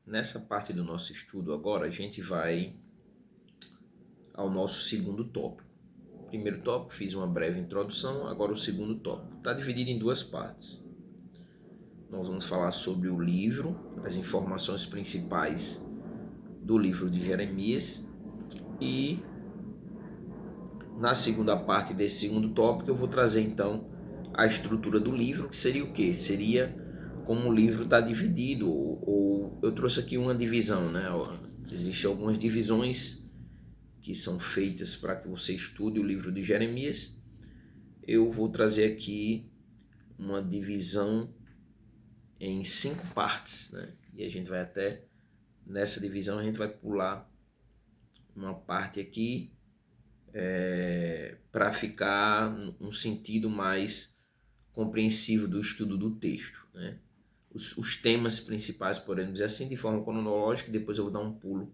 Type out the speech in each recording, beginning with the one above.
nessa parte do nosso estudo agora, a gente vai ao nosso segundo tópico. O primeiro tópico, fiz uma breve introdução, agora o segundo tópico. Está dividido em duas partes. Nós vamos falar sobre o livro, as informações principais do livro de Jeremias, e na segunda parte desse segundo tópico eu vou trazer então a estrutura do livro, que seria o quê? Seria como o livro está dividido, ou eu trouxe aqui uma divisão, né? Existem algumas divisões que são feitas para que você estude o livro de Jeremias. Eu vou trazer aqui uma divisão em 5 partes, né? E a gente vai até, nessa divisão, a gente vai pular uma parte aqui para ficar um sentido mais compreensivo do estudo do texto, né? Os temas principais, podemos dizer assim, de forma cronológica, e depois eu vou dar um pulo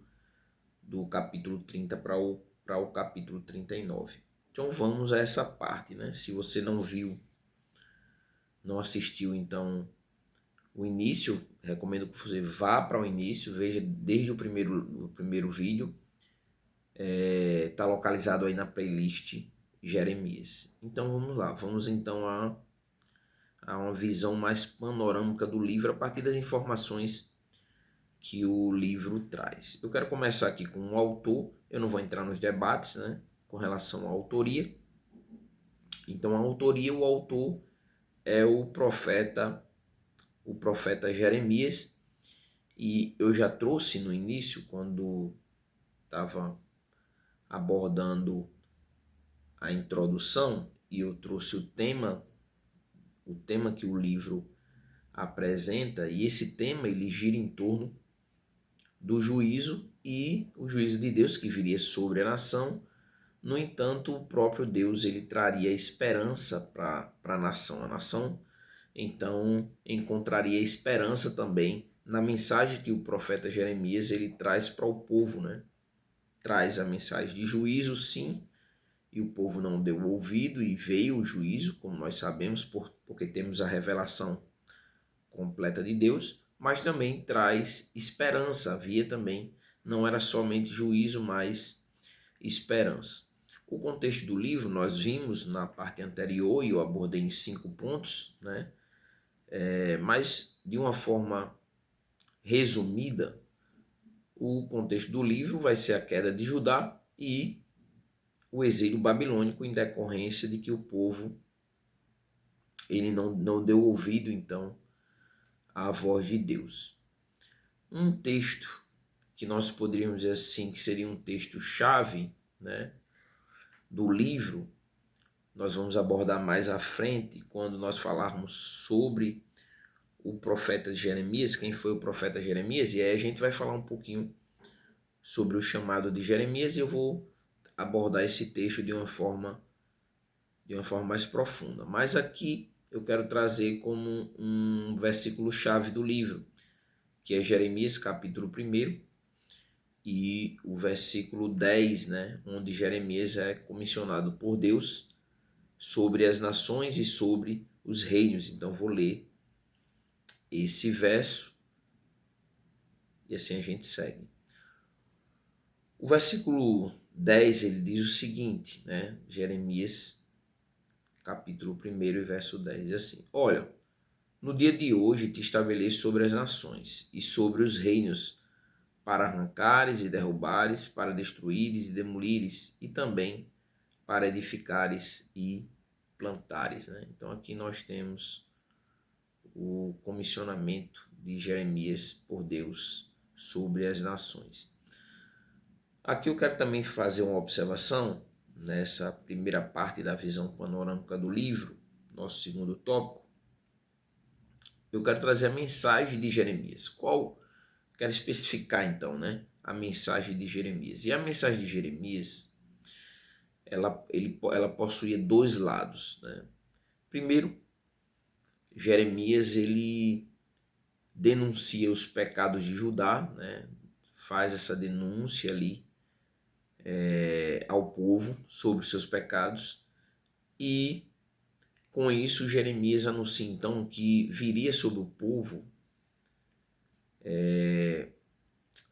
do capítulo 30 para o capítulo 39. Então vamos a essa parte, né? Se você não viu, não assistiu, então o início, recomendo que você vá para o início, veja desde o primeiro vídeo, está localizado aí na playlist Jeremias. Então vamos lá, vamos então a uma visão mais panorâmica do livro a partir das informações que o livro traz. Eu quero começar aqui com o autor, eu não vou entrar nos debates, né, com relação à autoria. Então a autoria, o autor é o profeta Jeremias, e eu já trouxe no início, quando estava abordando a introdução, e eu trouxe o tema que o livro apresenta, e esse tema ele gira em torno do juízo e o juízo de Deus que viria sobre a nação. No entanto, o próprio Deus ele traria esperança para a nação. A nação, então, encontraria esperança também na mensagem que o profeta Jeremias ele traz para o povo, né? Traz a mensagem de juízo, sim, e o povo não deu ouvido, e veio o juízo, como nós sabemos, porque temos a revelação completa de Deus, mas também traz esperança. Havia também, não era somente juízo, mas esperança. O contexto do livro nós vimos na parte anterior, e eu abordei em 5 pontos, né? Mas de uma forma resumida, o contexto do livro vai ser a queda de Judá e o exílio babilônico, em decorrência de que o povo ele não deu ouvido então à voz de Deus. Um texto que nós poderíamos dizer assim que seria um texto chave, né, do livro, nós vamos abordar mais à frente quando nós falarmos sobre o profeta Jeremias, quem foi o profeta Jeremias, e aí a gente vai falar um pouquinho sobre o chamado de Jeremias, e eu vou abordar esse texto de uma forma mais profunda. Mas aqui eu quero trazer como um versículo-chave do livro, que é Jeremias capítulo 1 e o versículo 10, né, onde Jeremias é comissionado por Deus sobre as nações e sobre os reinos. Então vou ler esse verso e assim a gente segue. O versículo 10 ele diz o seguinte, né, Jeremias capítulo 1 e verso 10, assim: Olha, no dia de hoje te estabeleço sobre as nações e sobre os reinos, para arrancares e derrubares, para destruíres e demolires, e também para edificares e plantares. Né? Então aqui nós temos o comissionamento de Jeremias por Deus sobre as nações. Aqui eu quero também fazer uma observação nessa primeira parte da visão panorâmica do livro, nosso segundo tópico. Eu quero trazer a mensagem de Jeremias. Quero especificar então, né, a mensagem de Jeremias. E a mensagem de Jeremias, ela possuía 2 lados, né? Primeiro, Jeremias ele denuncia os pecados de Judá, né? Faz essa denúncia ali ao povo sobre os seus pecados, e com isso Jeremias anuncia então que viria sobre o povo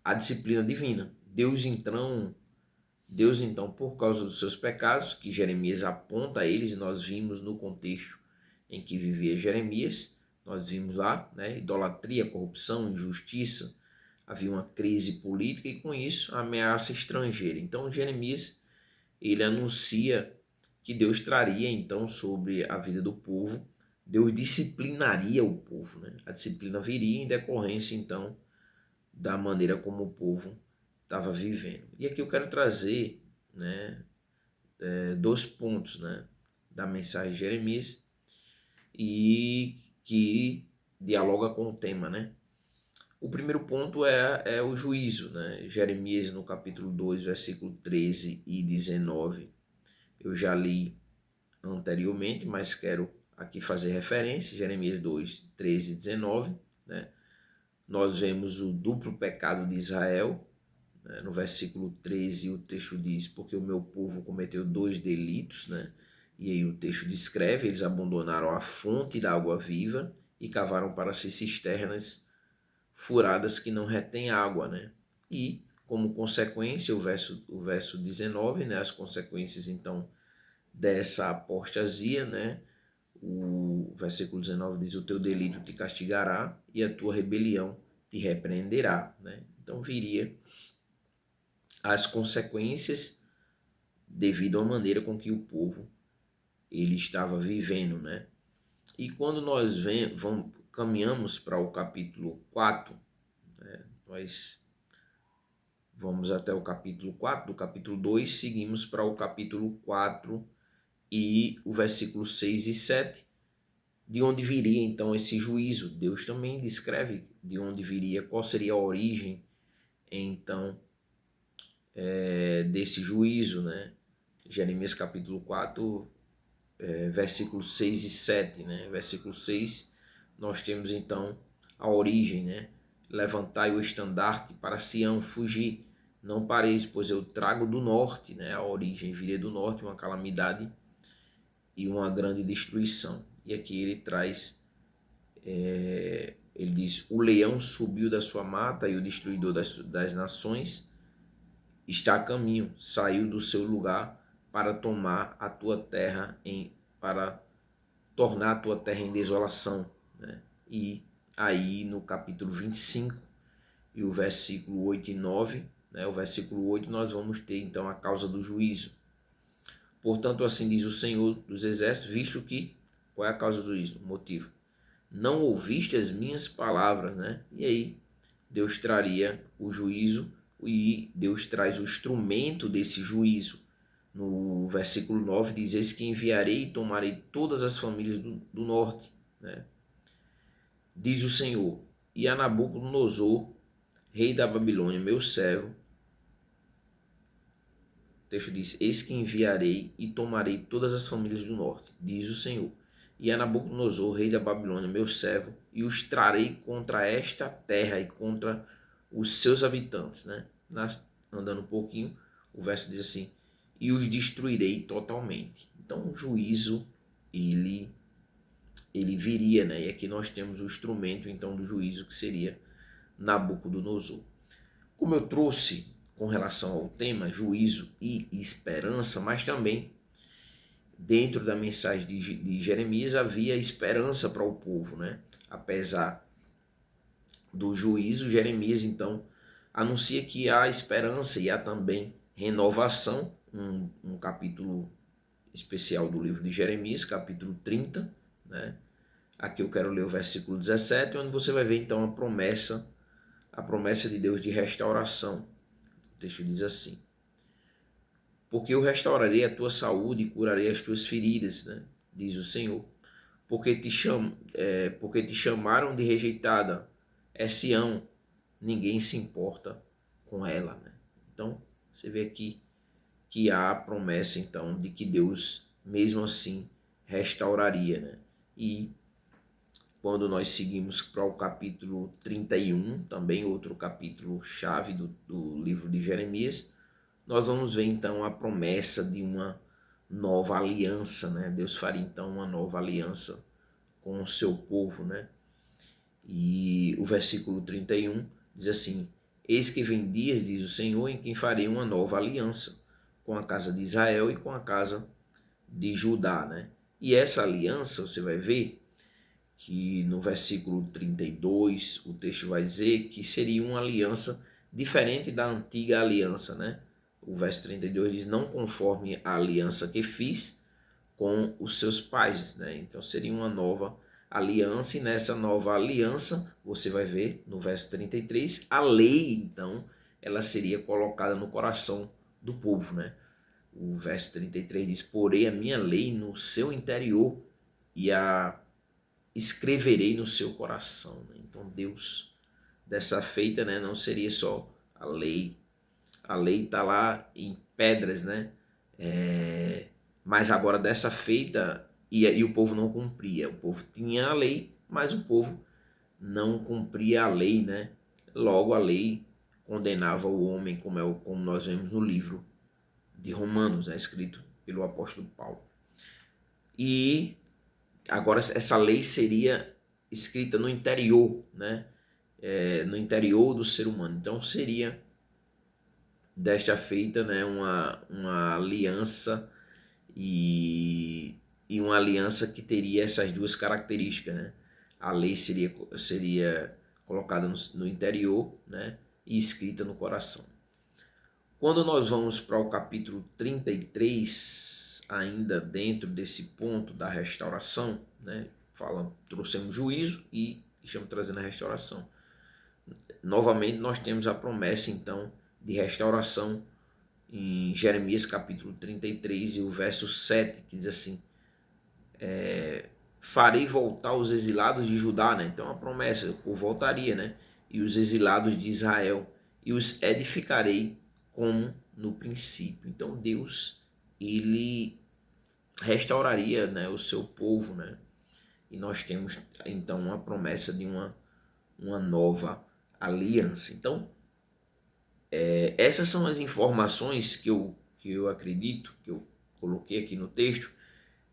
a disciplina divina. Deus então, por causa dos seus pecados, que Jeremias aponta a eles, e nós vimos no contexto em que vivia Jeremias, nós vimos lá, né, idolatria, corrupção, injustiça, havia uma crise política e com isso a ameaça estrangeira. Então Jeremias, ele anuncia que Deus traria então sobre a vida do povo, Deus disciplinaria o povo, né? A disciplina viria em decorrência então da maneira como o povo estava vivendo. E aqui eu quero trazer, né, dois pontos, né, da mensagem de Jeremias e que dialoga com o tema, né? O primeiro ponto é o juízo, né? Jeremias no capítulo 2, versículo 13 e 19. Eu já li anteriormente, mas quero aqui fazer referência. Jeremias 2, 13 e 19, né? Nós vemos o duplo pecado de Israel, né? No versículo 13 o texto diz, porque o meu povo cometeu dois delitos, né? E aí o texto descreve, eles abandonaram a fonte da água viva e cavaram para si cisternas furadas que não retêm água, né? E como consequência, o verso 19, né? As consequências então dessa apostasia, né? O versículo 19 diz: o teu delito te castigará e a tua rebelião te repreenderá, né? Então viria as consequências devido à maneira com que o povo ele estava vivendo, né? E quando nós caminhamos para o capítulo 4, né, nós vamos até o capítulo 4, do capítulo 2, seguimos para o capítulo 4 e o versículo 6 e 7, de onde viria então esse juízo. Deus também descreve de onde viria, qual seria a origem então desse juízo, né? Jeremias capítulo 4, versículos 6 e 7, né? Versículo 6, nós temos então a origem, né? Levantai o estandarte para Sião, fugir, não pareis, pois eu trago do norte, né? A origem viria do norte, uma calamidade e uma grande destruição. E aqui ele traz, ele diz, o leão subiu da sua mata e o destruidor das nações está a caminho, saiu do seu lugar para tomar a tua terra para tornar a tua terra em desolação, né? E aí no capítulo 25 e o versículo 8 e 9, né? O versículo 8 nós vamos ter então a causa do juízo. Portanto, assim diz o Senhor dos Exércitos, visto que, qual é a causa do juízo? O motivo. Não ouviste as minhas palavras, né? E aí Deus traria o juízo e Deus traz o instrumento desse juízo. No versículo 9 diz, eis que enviarei e tomarei todas as famílias do norte, né? Diz o Senhor, e a Nabucodonosor, rei da Babilônia, meu servo, o texto diz, eis que enviarei e tomarei todas as famílias do norte, diz o Senhor, e a Nabucodonosor, rei da Babilônia, meu servo, e os trarei contra esta terra e contra os seus habitantes, né? Andando um pouquinho, o verso diz assim, e os destruirei totalmente. Então o juízo, ele viria, né? E aqui nós temos o instrumento então do juízo, que seria Nabucodonosor. Como eu trouxe com relação ao tema juízo e esperança, mas também dentro da mensagem de Jeremias havia esperança para o povo, né? Apesar do juízo, Jeremias então anuncia que há esperança e há também renovação, um capítulo especial do livro de Jeremias, capítulo 30, né? Aqui eu quero ler o versículo 17, onde você vai ver então a promessa de Deus de restauração. O texto diz assim, porque eu restaurarei a tua saúde e curarei as tuas feridas, né? Diz o Senhor. Porque te chamaram de rejeitada, é Sião, ninguém se importa com ela, né? Então, você vê aqui que há a promessa, então, de que Deus, mesmo assim, restauraria, né? E quando nós seguimos para o capítulo 31, também outro capítulo chave do livro de Jeremias, nós vamos ver, então, a promessa de uma nova aliança, né? Deus faria, então, uma nova aliança com o seu povo, né? E o versículo 31 diz assim, Eis que vem dias, diz o Senhor, em que farei uma nova aliança com a casa de Israel e com a casa de Judá, né? E essa aliança, você vai ver que no versículo 32, o texto vai dizer que seria uma aliança diferente da antiga aliança, né? O verso 32 diz: não conforme a aliança que fiz com os seus pais, né? Então seria uma nova aliança, e nessa nova aliança, você vai ver no verso 33, a lei, então, ela seria colocada no coração do povo, né? O verso 33 diz: porei a minha lei no seu interior e a escreverei no seu coração, né? Então Deus, dessa feita, né, não seria só a lei está lá em pedras, né? Mas agora dessa feita, e o povo não cumpria. O povo tinha a lei, mas o povo não cumpria a lei, né? Logo a lei condenava o homem, como nós vemos no livro de Romanos, né? Escrito pelo apóstolo Paulo. E agora essa lei seria escrita no interior, né? No interior do ser humano. Então seria desta feita, né, uma aliança e uma aliança que teria essas duas características, né? A lei seria colocada no interior, né, e escrita no coração. Quando nós vamos para o capítulo 33, ainda dentro desse ponto da restauração, né, trouxemos juízo e estamos trazendo a restauração. Novamente nós temos a promessa então de restauração em Jeremias capítulo 33 e o verso 7, que diz assim: farei voltar os exilados de Judá, né? Então a promessa, o povo voltaria, né? E os exilados de Israel, e os edificarei como no princípio. Então Deus, ele restauraria, né, o seu povo, né? E nós temos então uma promessa de uma nova aliança. Então, essas são as informações que eu acredito, que eu coloquei aqui no texto,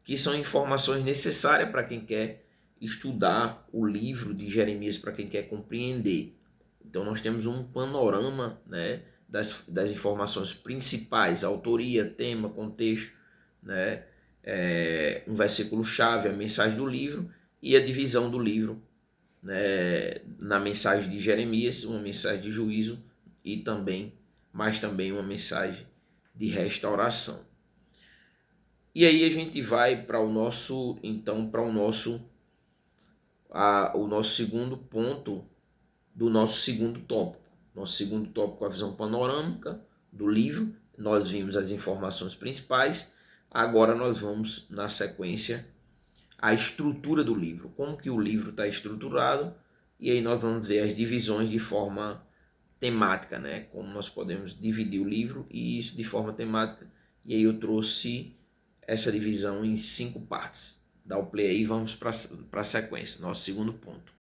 que são informações necessárias para quem quer estudar o livro de Jeremias, para quem quer compreender. Então nós temos um panorama, né, das informações principais: autoria, tema, contexto, né, um versículo-chave, a mensagem do livro e a divisão do livro, né, na mensagem de Jeremias, uma mensagem de juízo e também, mas também uma mensagem de restauração. E aí a gente vai para o nosso segundo ponto do nosso segundo tópico. Nosso segundo tópico, a visão panorâmica do livro. Nós vimos as informações principais. Agora nós vamos, na sequência, a estrutura do livro. Como que o livro está estruturado. E aí nós vamos ver as divisões de forma temática, né? Como nós podemos dividir o livro e isso de forma temática. E aí eu trouxe essa divisão em 5 partes. Dá o play aí e vamos para a sequência, nosso segundo ponto.